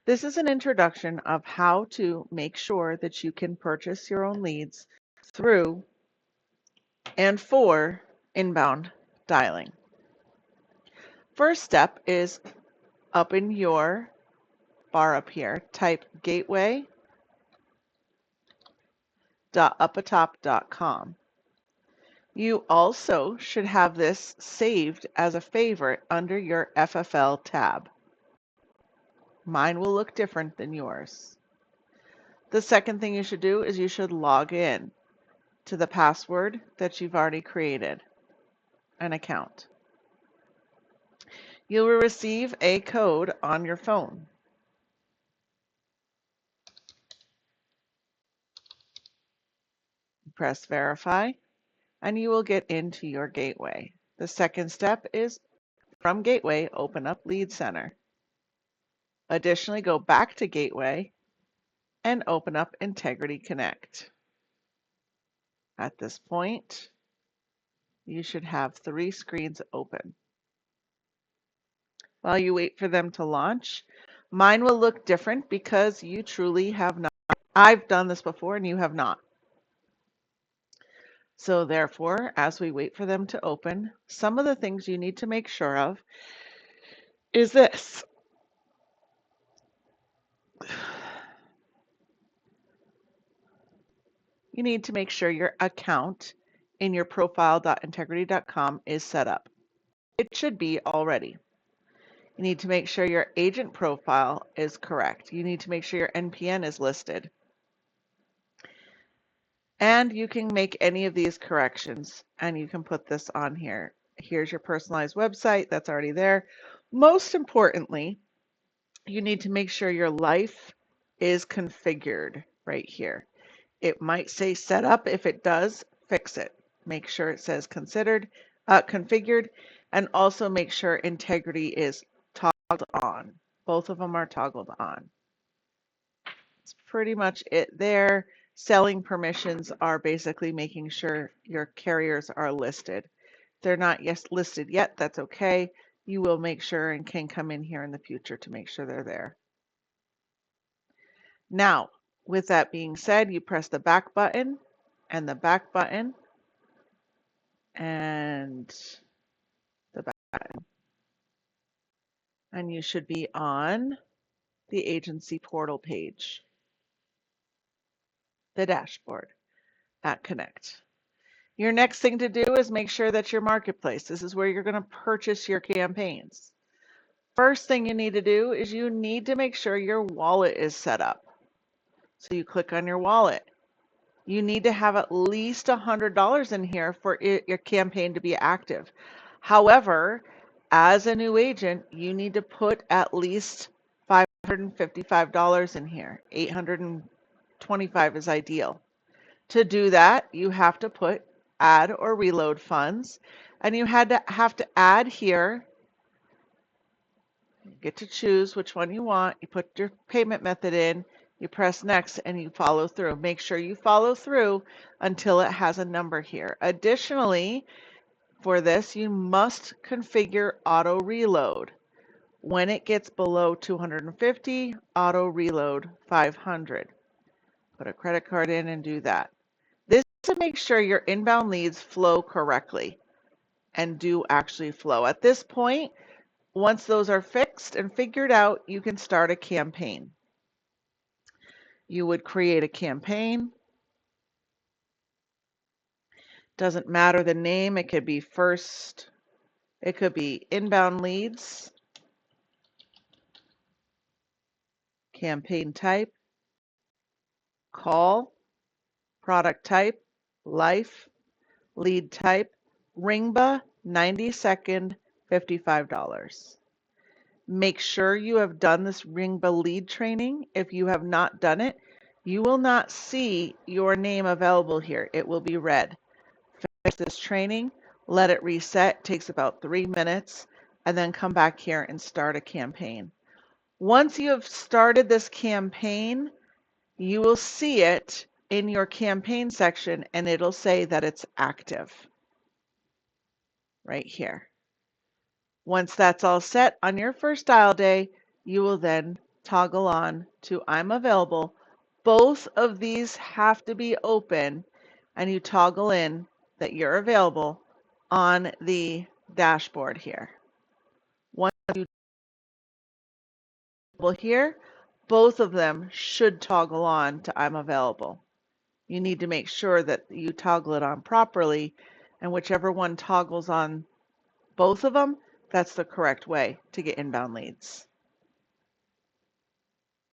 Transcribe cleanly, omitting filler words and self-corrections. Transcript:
This is an introduction of how to make sure that you can purchase your own leads through and for inbound dialing. First step is up in your bar up here, type gateway.upatop.com. You also should have this saved as a favorite under your FFL tab. Mine will look different than yours. The second thing you should do is you should log in to the password that you've already created an account. You will receive a code on your phone. Press verify and you will get into your gateway. The second step is from Gateway, open up Lead Center. Additionally, go back to Gateway and open up Integrity Connect. At this point, you should have 3 screens open. While you wait for them to launch, mine will look different because you truly have not. I've done this before and you have not. So therefore, as we wait for them to open, some of the things you need to make sure of is this. You need to make sure your account in your profile.integrity.com is set up. It should be already. You need to make sure your agent profile is correct. You need to make sure your NPN is listed. And you can make any of these corrections and you can put this on here. Here's your personalized website that's already there. Most importantly, you need to make sure your life is configured right here. It might say set up. If it does, fix it. Make sure it says configured, and also make sure integrity is toggled on. Both of them are toggled on. That's pretty much it there. Selling permissions are basically making sure your carriers are listed. If they're not listed yet, that's okay. You will make sure and can come in here in the future to make sure they're there. Now, with that being said, you press the back button and the back button and the back button. And you should be on the agency portal page, the dashboard at Connect. Your next thing to do is make sure that your marketplace, this is where you're going to purchase your campaigns. First thing you need to do is you need to make sure your wallet is set up. So you click on your wallet. You need to have at least $100 in here for your campaign to be active. However, as a new agent, you need to put at least $555 in here. $825 is ideal. To do that, you have to put add or reload funds, and you have to add here. You get to choose which one you want. You put your payment method in, you press next, and you follow through. Make sure you follow through until it has a number here. Additionally, for this, you must configure auto reload. When it gets below 250, auto reload 500. Put a credit card in and do that. This is to make sure your inbound leads flow correctly and do actually flow. At this point, once those are fixed and figured out, you can start a campaign. You would create a campaign. Doesn't matter the name. It could be it could be inbound leads, campaign type, call, product type, life, lead type, Ringba, 90-second, $55. Make sure you have done this Ringba lead training. If you have not done it, you will not see your name available here. It will be red. Finish this training, let it reset, takes about 3 minutes, and then come back here and start a campaign. Once you have started this campaign, you will see it in your campaign section and it'll say that it's active right here. Once that's all set on your first dial day, you will then toggle on to I'm available. Both of these have to be open, and you toggle in that you're available on the dashboard here. Once you toggle here, both of them should toggle on to I'm available. You need to make sure that you toggle it on properly, and whichever one toggles on both of them, that's the correct way to get inbound leads.